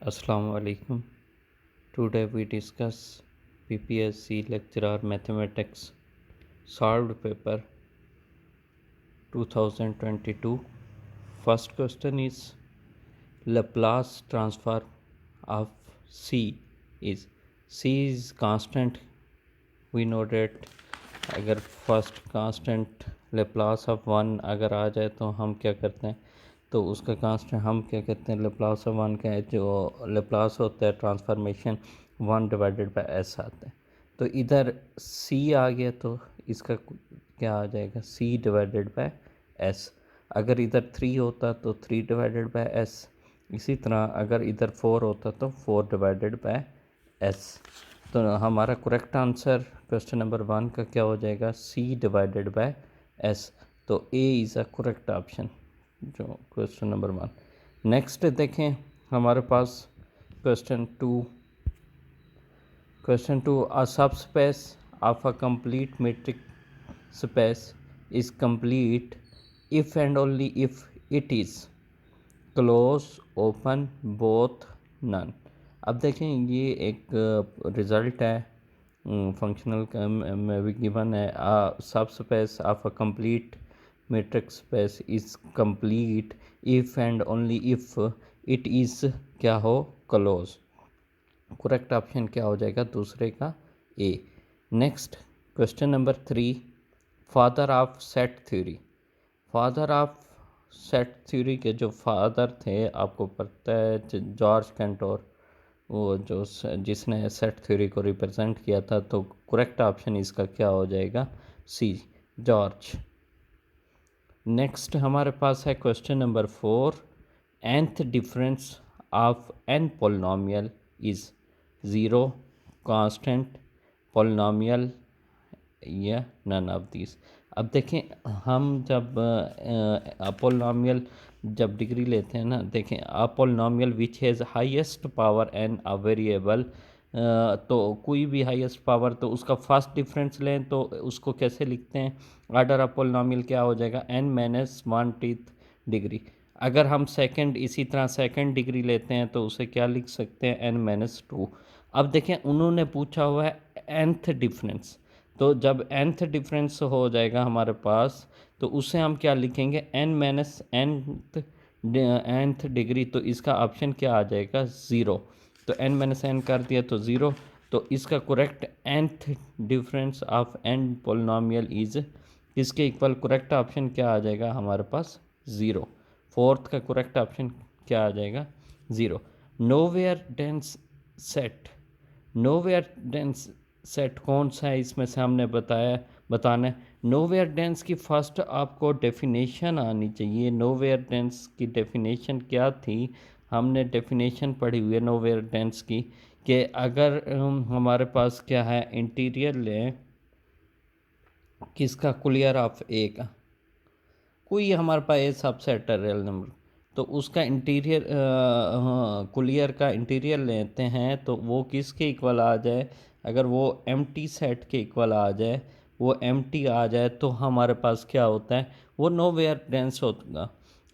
Assalamu alaikum. Today we discuss PPSC lecturer mathematics solved paper 2022. First question is Laplace transform of C is constant. We know that अगर first constant Laplace of one अगर आ जाए तो हम क्या करते हैं, तो उसका कांस्टेंट हम क्या कहते हैं, लेप्लास ऑफ वन का जो लेप्लास होता है ट्रांसफॉर्मेशन 1/s आता है। तो इधर c आ गया तो इसका क्या आ जाएगा, c/s। अगर इधर 3 होता तो 3/s। इसी तरह अगर इधर 4 होता तो 4/s। तो हमारा करेक्ट आंसर क्वेश्चन नंबर 1 का क्या हो जाएगा, c/s। तो a is a correct option जो क्वेश्चन नंबर 1। नेक्स्ट देखें हमारे पास question 2 a subspace of a complete metric space is complete if and only if it is close, open, both, none. अब देखें ये एक रिज़ल्ट है फंक्शनल में भी गिवन है। Subspace of a complete metric space is complete if and only if it is क्या हो, क्लोज। करेक्ट ऑप्शन क्या हो जाएगा, दूसरे का a. Next question number 3 father of set theory. Father of set theory के जो फादर थे आपको पता है जॉर्ज कैंटोर, वो जो जिसने सेट थ्योरी को रिप्रेजेंट किया था। तो करेक्ट ऑप्शन इसका क्या हो जाएगा, सी, जॉर्ज। नेक्स्ट हमारे पास है question number 4 nth difference of n polynomial is 0, constant, polynomial या नन ऑफ दिस। अब देखें हम जब पोलिनोमियल जब डिग्री लेते हैं ना, देखें polynomial which has highest power n a variable, तो कोई भी हाईएस्ट पावर तो उसका फर्स्ट डिफरेंस लें तो उसको कैसे लिखते हैं, ऑर्डर ऑफ पोलिनोमियल क्या हो जाएगा, n-1 डिग्री। अगर हम सेकंड इसी तरह सेकंड डिग्री लेते हैं तो उसे क्या लिख सकते हैं, n-2। अब देखें उन्होंने पूछा हुआ है nth डिफरेंस, तो जब nth डिफरेंस हो जाएगा हमारे पास तो उसे हम क्या लिखेंगे, nth डिग्री। तो इसका ऑप्शन क्या आ जाएगा, 0। तो n-n कर दिया तो 0। तो इसका correct nth difference of n polynomial is इसके इक्वल करेक्ट ऑप्शन क्या आ जाएगा हमारे पास, 0। फोर्थ का करेक्ट ऑप्शन क्या आ जाएगा, 0। Nowhere dense set, nowhere dense set कौन सा है इसमें से हमने बताना है। नोवेयर डेंस की फर्स्ट आपको डेफिनेशन आनी चाहिए। नोवेयर डेंस की डेफिनेशन क्या थी, हमने डेफिनेशन पढ़ी हुई है नोवेयर डेंस की, कि अगर हमारे पास क्या है, इंटीरियर लें किसका, क्लियर ऑफ ए का, कोई हमारे पास ए सबसेट है रियल नंबर, तो उसका इंटीरियर क्लियर का इंटीरियर लेते हैं तो वो किसके इक्वल आ जाए, अगर वो एम्प्टी सेट के इक्वल आ जाए, वो एम्प्टी आ जाए तो हमारे पास क्या होता है, वो नोवेयर डेंस होगा।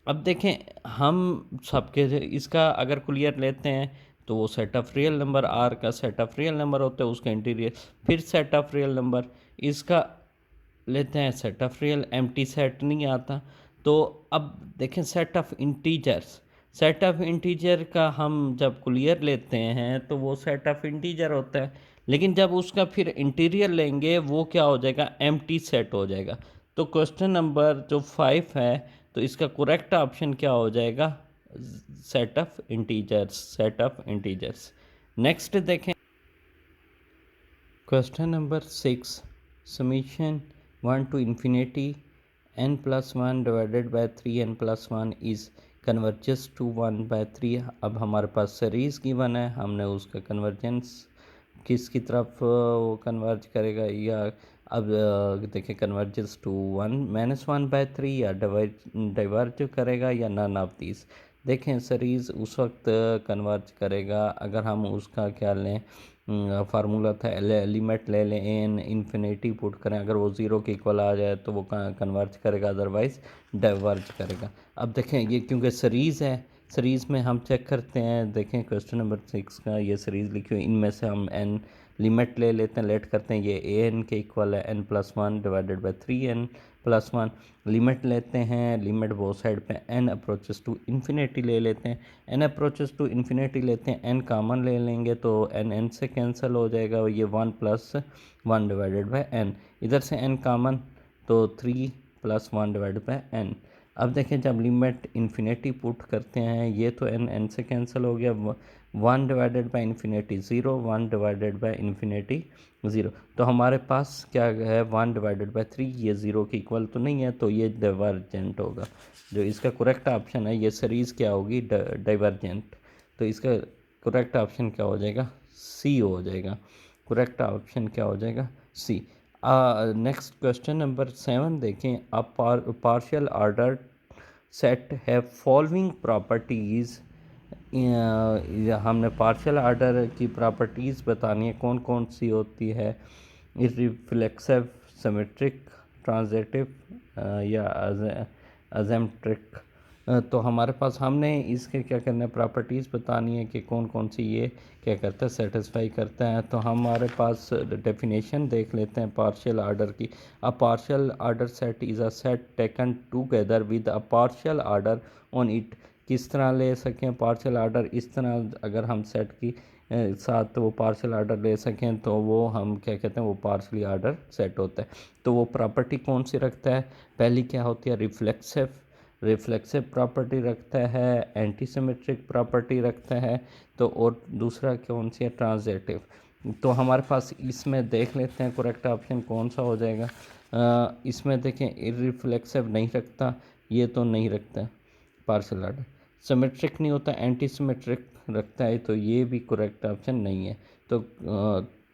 अब देखें हम सबके इसका अगर क्लियर लेते हैं तो वो set of real number R का सेट ऑफ रियल नंबर होता है, उसका इंटीरियर फिर सेट ऑफ रियल नंबर, इसका लेते हैं set of real, empty set नहीं आता। तो अब देखें set of integers, set of integer का हम जब क्लियर लेते हैं तो वो सेट ऑफ इंटीजर होता है, लेकिन जब उसका फिर इंटीरियर लेंगे वो क्या हो जाएगा, एम्प्टी सेट हो जाएगा। तो क्वेश्चन नंबर जो 5 है तो इसका करेक्ट ऑप्शन क्या हो जाएगा, set of integers, set of integers. Next देखें question number 6 summation 1 to infinity n+1 divided by 3n+1 is converges to 1/3। अब हमारे पास सीरीज़ गिवन है, हमने उसका कन्वर्जेंस किसकी तरफ वो कन्वर्ज करेगा, या अब देखिए कन्वर्जेस टू 1-1/3 या डाइवर्ज करेगा या नन ऑफ दिस। देखें सीरीज़ उस वक्त कन्वर्ज करेगा अगर हम उसका क्या लें, फार्मूला था लिमिट ले लें एन इन्फिनिटी पुट करें, अगर वो 0 के इक्वल आ जाए तो वो कन्वर्ज करेगा, अदरवाइज डाइवर्ज करेगा। अब देखें ये क्योंकि सीरीज़ है, सीरीज़ में हम चेक करते हैं, देखें क्वेश्चन नंबर 6 का ये सीरीज़ लिखी हुई, इनमें से हम n लिमिट ले लेते हैं, लेट करते हैं, ये an के इक्वल है n+1 divided by 3n+1। Limit लेते हैं, लिमिट बोथ साइड पे n अप्रोचेस टू इन्फिनिटी ले लेते हैं, n अप्रोचेस टू इन्फिनिटी लेते हैं, n कॉमन ले लेंगे तो n से कैंसिल हो जाएगा, और ये 1+1 डिवाइडेड बाई n, इधर से n कॉमन तो 3+1 डिवाइडेड बाई n। अब देखें जब लिमिट इन्फिनिटी पुट करते हैं, ये तो n से कैंसिल हो गया, 1 divided by infinity 0, 1 divided by infinity 0, तो हमारे पास क्या है 1 डिवाइडेड बाई 3, ये 0 के इक्वल तो नहीं है, तो ये डाइवर्जेंट होगा। जो इसका करेक्ट ऑप्शन है, ये सीरीज़ क्या होगी, डाइवर्जेंट, तो इसका करेक्ट ऑप्शन क्या हो जाएगा, सी हो जाएगा। करेक्ट ऑप्शन क्या हो जाएगा, सी। नेक्स्ट क्वेश्चन नंबर 7 देखें, अ पार्शियल ऑर्डर सेट है फॉलोइंग प्रॉपर्टीज़। हमने पार्शियल ऑर्डर की प्रॉपर्टीज़ बतानी है, कौन कौन सी होती है, इररिफ्लेक्सिव, सिमेट्रिक, ट्रांजिटिव या अजेमेट्रिक। तो हमारे पास हमने इसके क्या करना है, प्रॉपर्टीज़ बतानी है कि कौन कौन सी ये क्या करता है, सेटिस्फाई करता है। तो हमारे पास डेफिनेशन देख लेते हैं पार्शियल ऑर्डर की। A partial order set is a set taken together with a partial order on it. किस तरह ले सकें पार्शियल ऑर्डर, इस तरह अगर हम सेट की साथ वो पार्शियल ऑर्डर ले सकें तो वो हम क्या कहते हैं, वो पार्शियली ऑर्डर सेट होता है। तो वो प्रॉपर्टी कौन सी रखता है, पहली क्या होती है, रिफ्लेक्सिव प्रॉपर्टी रखता है, एंटीसिमेट्रिक प्रॉपर्टी रखता है, तो और दूसरा कौन सी है, ट्रांजिटिव। तो हमारे पास इसमें देख लेते हैं करेक्ट ऑप्शन कौन सा हो जाएगा। इसमें देखें इररिफ्लेक्सिव नहीं रखता, ये तो नहीं रखता पार्शियल ऑर्डर, सिमेट्रिक नहीं होता, एंटीसिमेट्रिक रखता है, तो ये भी करेक्ट ऑप्शन नहीं है। तो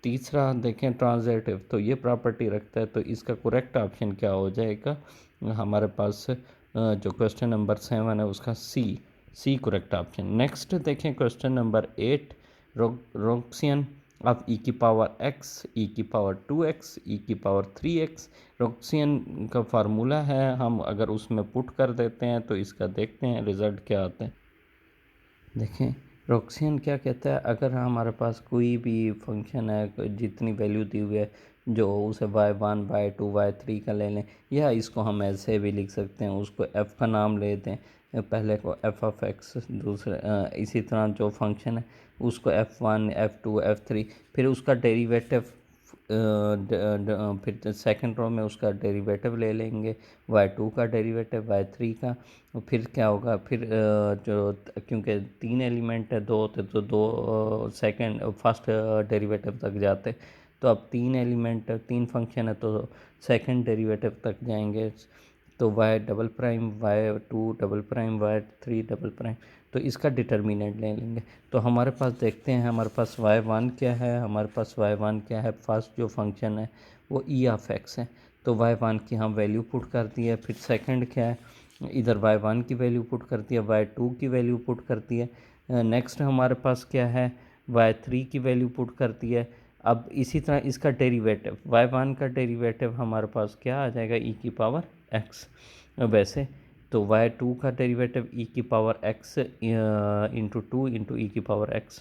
तीसरा देखें ट्रांजिटिव, तो ये प्रॉपर्टी रखता है, तो इसका करेक्ट ऑप्शन क्या हो जाएगा हमारे पास, जो क्वेश्चन नंबर 7 है उसका सी करेक्ट ऑप्शन। नेक्स्ट देखें क्वेश्चन नंबर 8, रोक्सियन ऑफ ई की पावर x, ई की पावर 2x, ई की पावर 3x। रोक्सियन का फार्मूला है, हम अगर उसमें पुट कर देते हैं तो इसका देखते हैं रिज़ल्ट क्या आता है। देखें रोक्सियन क्या कहता है, अगर हमारे पास कोई भी फंक्शन है, जितनी वैल्यू दी हुई है, जो उसे y1 y2 y3 का ले लें, या इसको हम ऐसे भी लिख सकते हैं, उसको f का नाम ले दें, पहले को f(x), दूसरे इसी तरह जो फंक्शन है उसको f1 f2 f3, फिर उसका डेरिवेटिव, फिर सेकंड रो में उसका डेरिवेटिव ले लेंगे, y2 का डेरिवेटिव, y3 का, फिर क्या होगा, फिर जो क्योंकि 3 एलिमेंट है, 2 होते तो 2 सेकंड फर्स्ट डेरिवेटिव तक जाते, तो अब 3 एलिमेंट 3 फंक्शन है तो सेकंड डेरिवेटिव तक जाएंगे, तो y double prime y2 double prime y3 double prime, तो इसका डिटर्मिनेंट ले लेंगे। तो हमारे पास देखते हैं, हमारे पास y1 क्या है, हमारे पास y1 क्या है, फर्स्ट जो फंक्शन है वो e(x) है, तो y1 की हम वैल्यू पुट कर दी है। फिर सेकंड क्या है, इधर y1 की वैल्यू पुट करती है, y2 की वैल्यू पुट करती है। नेक्स्ट हमारे पास क्या है, y3 की वैल्यू पुट करती है। अब इसी तरह इसका डेरिवेटिव, y1 का डेरिवेटिव हमारे पास क्या आ जाएगा, e की पावर x। वैसे तो y2 का डेरिवेटिव e की power x into 2 into e की पावर x।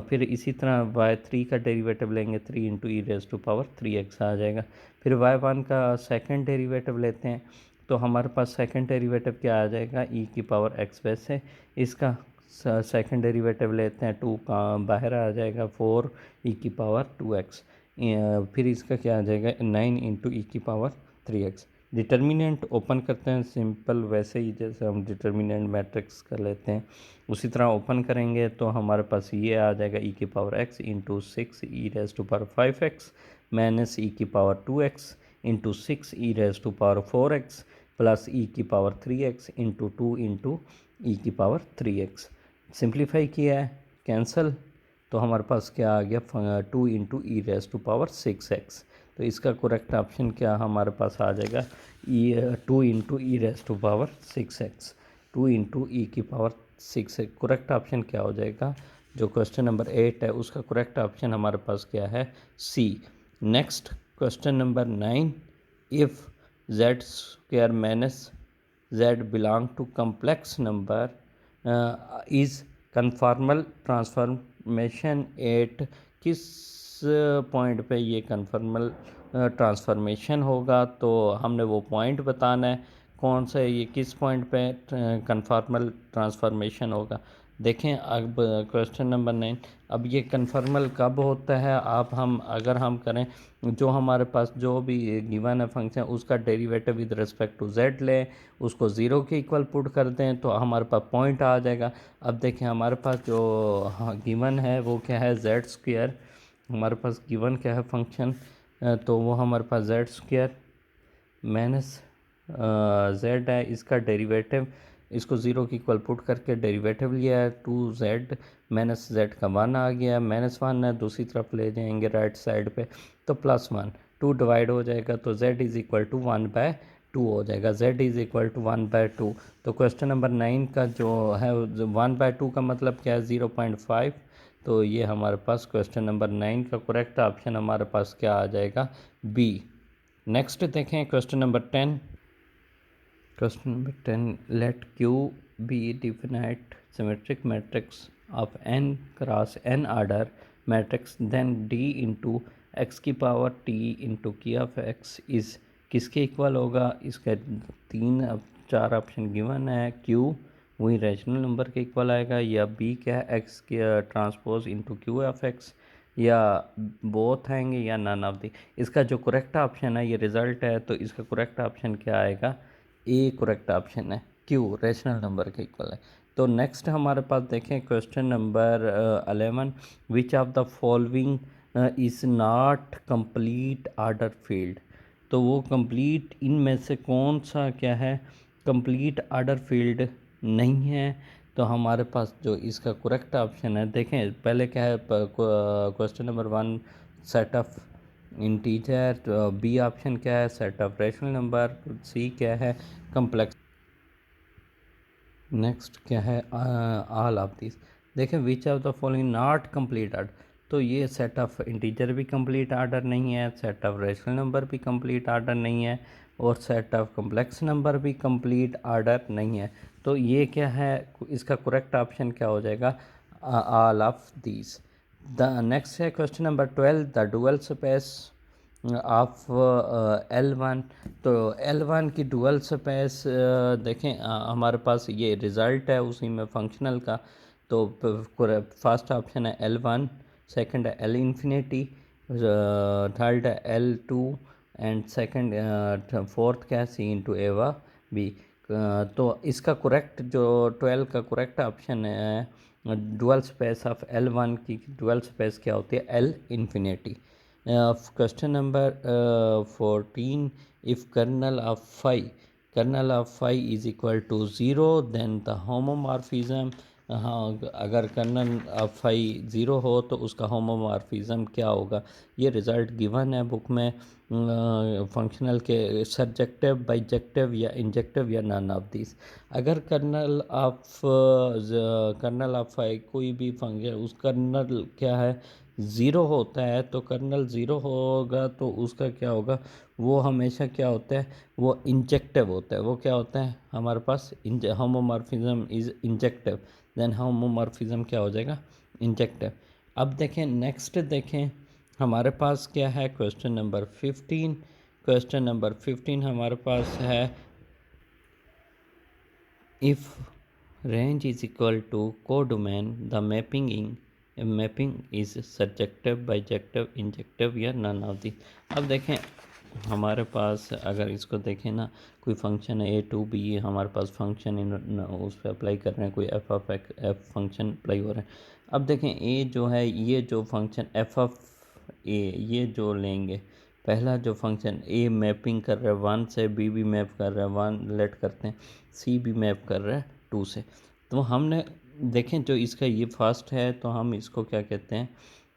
फिर इसी तरह y3 का डेरिवेटिव लेंगे, 3 into e raise to power 3x आ जाएगा। फिर y1 का सेकंड डेरिवेटिव लेते हैं, तो हमारे पास सेकंड डेरिवेटिव क्या आ जाएगा, e की पावर x। वैसे इसका सेकंड डेरिवेटिव लेते हैं, 2 का बाहर आ जाएगा, 4 ई की पावर 2x। फिर इसका क्या आ जाएगा, 9 इंटू ई की पावर 3x। डिटर्मिनेंट ओपन करते हैं, सिंपल वैसे ही जैसे हम डिटर्मिनेंट मैट्रिक्स कर लेते हैं उसी तरह ओपन करेंगे, तो हमारे पास ये आ जाएगा ई की power x into 6 e raise to power 5x minus e की power 2x into 6 e raise to power 4x plus e की power 3x into 2 into e की पावर 3x। सिंप्लीफाई किया है, कैंसल, तो हमारे पास क्या आ गया, 2 into e raise to power 6x। तो इसका करेक्ट ऑप्शन क्या हमारे पास आ जाएगा, 2 into e raise to power 6x, 2 into e की पावर 6x। करेक्ट ऑप्शन क्या हो जाएगा, जो क्वेश्चन नंबर 8 है उसका करेक्ट ऑप्शन हमारे पास क्या है, c. Next question number 9, if z² minus z belong to complex number is conformal transformation at, किस पॉइंट पे ये कन्फॉर्मल ट्रांसफॉर्मेशन होगा, तो हमने वो पॉइंट बताना है कौन सा है, ये किस पॉइंट पे कन्फॉर्मल ट्रांसफॉर्मेशन होगा। देखें अब क्वेश्चन नंबर 9। अब ये कन्फॉर्मल कब होता है, अगर हम करें, जो हमारे पास जो भी गिवन है फंक्शन, उसका derivative with respect to z लें, उसको ज़ीरो के इक्वल पुट कर दें तो हमारे पास पॉइंट आ जाएगा। अब देखें हमारे पास जो गिवन है वो क्या है, जेड स्क्वायर। हमारे पास गिवन क्या है फंक्शन, तो वो हमारे पास जेड स्क्वायर माइनस जेड है, इसका डेरिवेटिव, इसको ज़ीरो की इक्वल पुट करके डेरिवेटिव लिया है, 2z माइनस जेड का 1 आ गया, -1 है, दूसरी तरफ ले जाएंगे राइट साइड पे तो +1, 2 डिवाइड हो जाएगा तो z इज़ इक्वल टू 1/2 हो जाएगा, z इज़ इक्वल टू 1/2। तो क्वेश्चन नंबर 9 का जो है 1/2 का मतलब क्या है, 0.5। तो ये हमारे पास क्वेश्चन नंबर 9 का करेक्ट ऑप्शन हमारे पास क्या आ जाएगा, बी। नेक्स्ट देखें question number 10। Question number 10. Let Q be definite symmetric matrix of n cross n order matrix, then D into x की power t into k of x is किसके equal होगा। इसका 4 option given है। Q वही rational number के equal आएगा, या B क्या है, x के transpose into Q of x, या बोथ आएंगे, या नन ऑफ दी। इसका जो करेक्ट ऑप्शन है, ये रिज़ल्ट है, तो इसका करेक्ट ऑप्शन क्या आएगा, ए करेक्ट ऑप्शन है, क्यू रैशनल नंबर के इक्वल है। तो नेक्स्ट हमारे पास देखें question number 11। Which of the following is not complete order field. तो वो कंप्लीट इनमें से कौन सा क्या है, कंप्लीट ऑर्डर फील्ड नहीं है। तो हमारे पास जो इसका करेक्ट ऑप्शन है, देखें पहले क्या है, question number 1 set of integer, B option क्या है, set of rational number, C क्या है, कम्प्लेक्स। नेक्स्ट क्या है, ऑल ऑफ दिस। देखें which of the following not complete order, तो ये सेट ऑफ इंटीजर भी कंप्लीट ऑर्डर नहीं है, सेट ऑफ रैशनल नंबर भी कंप्लीट ऑर्डर नहीं है, और सेट ऑफ कम्प्लेक्स नंबर भी कंप्लीट ऑर्डर नहीं है। तो ये क्या है, इसका करेक्ट ऑप्शन क्या हो जाएगा, all of these. The next है question number 12। The dual space of L1। तो L1 की डुअल स्पेस देखें, हमारे पास ये रिज़ल्ट है उसी में फंक्शनल का। तो फर्स्ट ऑप्शन है L1, सेकंड है L इंफिनिटी, थर्ड है L2, एंड सेकंड फोर्थ क्या है, C इंटू एवा बी। तो इसका करेक्ट जो 12 का करेक्ट ऑप्शन है, डुअल स्पेस ऑफ L1 की डुअल स्पेस क्या होती है, L infinity. Question number 14. If kernel of phi is equal to 0, then the homomorphism, हाँ अगर कर्नल ऑफ फाई ज़ीरो हो तो उसका होमोमॉर्फिज्म क्या होगा। ये रिज़ल्ट गिवन है बुक में, फंक्शनल के सर्जेक्टिव, बाइजेक्टिव या इंजेक्टिव या नन ऑफ दिस। अगर कर्नल ऑफ फाई कोई भी फंक्शन, उस कर्नल क्या है, ज़ीरो होता है, तो कर्नल ज़ीरो होगा तो उसका क्या होगा, वो हमेशा क्या होता है, वो इंजेक्टिव होता है। वो क्या होता है हमारे पास, homomorphism is injective, then homomorphism क्या हो जाएगा, इंजेक्टिव। अब देखें नेक्स्ट देखें हमारे पास क्या है, क्वेश्चन नंबर 15। क्वेश्चन नंबर 15 हमारे पास है, if range is equal to codomain, the mapping is surjective, bijective, injective या नन ऑफ दी। अब देखें हमारे पास अगर इसको देखें ना, कोई फंक्शन है A2B, हमारे पास फंक्शन उस पर अप्लाई कर रहे हैं, कोई एफ फंक्शन अप्लाई हो रहा है। अब देखें ए जो है, ये जो फंक्शन एफ ऑफ ए, ये जो लेंगे, पहला जो फंक्शन ए मैपिंग कर रहा है 1 से, बी भी मैप कर रहा है 1 लेट करते हैं, सी भी मैप कर रहा है 2 से। तो हमने देखें जो इसका ये फर्स्ट है, तो हम इसको क्या कहते हैं,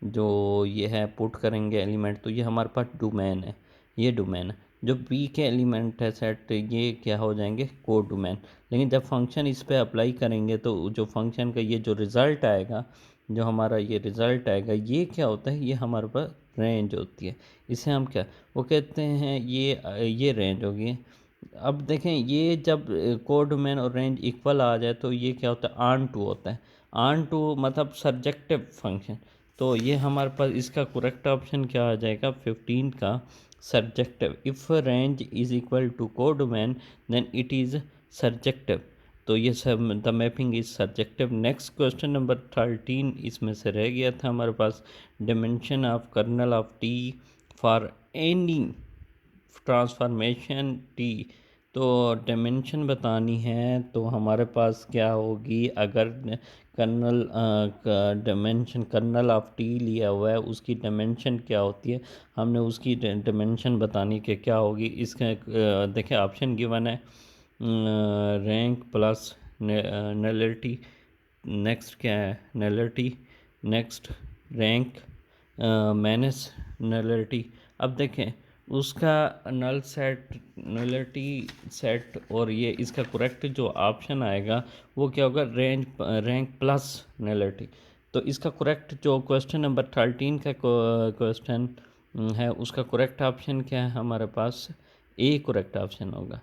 जो ये है पुट करेंगे एलिमेंट, तो ये हमारे पास डोमेन है, ये डोमेन है। जो बी के एलिमेंट है सेट, ये क्या हो जाएंगे, को डोमेन। लेकिन जब फंक्शन इस पर अप्लाई करेंगे तो जो फंक्शन का ये जो रिज़ल्ट आएगा, जो हमारा ये रिज़ल्ट आएगा, ये क्या होता है, ये हमारे पास रेंज होती है। इसे हम क्या वो कहते हैं, ये रेंज होगी, अब देखें ये जब कोड डोमेन और रेंज इक्वल आ जाए तो ये क्या होता है, ऑन टू होता है। ऑन टू मतलब सब्जेक्टिव फंक्शन। तो ये हमारे पास इसका करेक्ट ऑप्शन क्या आ जाएगा 15 का subjective. If range is equal to codomain then it is subjective. तो ये सब the mapping is subjective. Next question number 13 इसमें से रह गया था हमारे पास, dimension of kernel of T for any transformation T. तो डायमेंशन बतानी है तो हमारे पास क्या होगी, अगर kernel dimension kernel of T लिया हुआ है उसकी डायमेंशन क्या होती है, हमने उसकी डायमेंशन बतानी कि क्या होगी। इसका देखिए ऑप्शन गिवन है, रैंक प्लस नलिटी, नेक्स्ट क्या है nullity, next rank minus nullity. अब देखें उसका नल सेट नलिटी सेट और ये इसका करेक्ट जो ऑप्शन आएगा वो क्या होगा, रैंक प्लस नलिटी। तो इसका करेक्ट जो क्वेश्चन नंबर 13 का क्वेश्चन है उसका करेक्ट ऑप्शन क्या है हमारे पास, ए करेक्ट ऑप्शन होगा।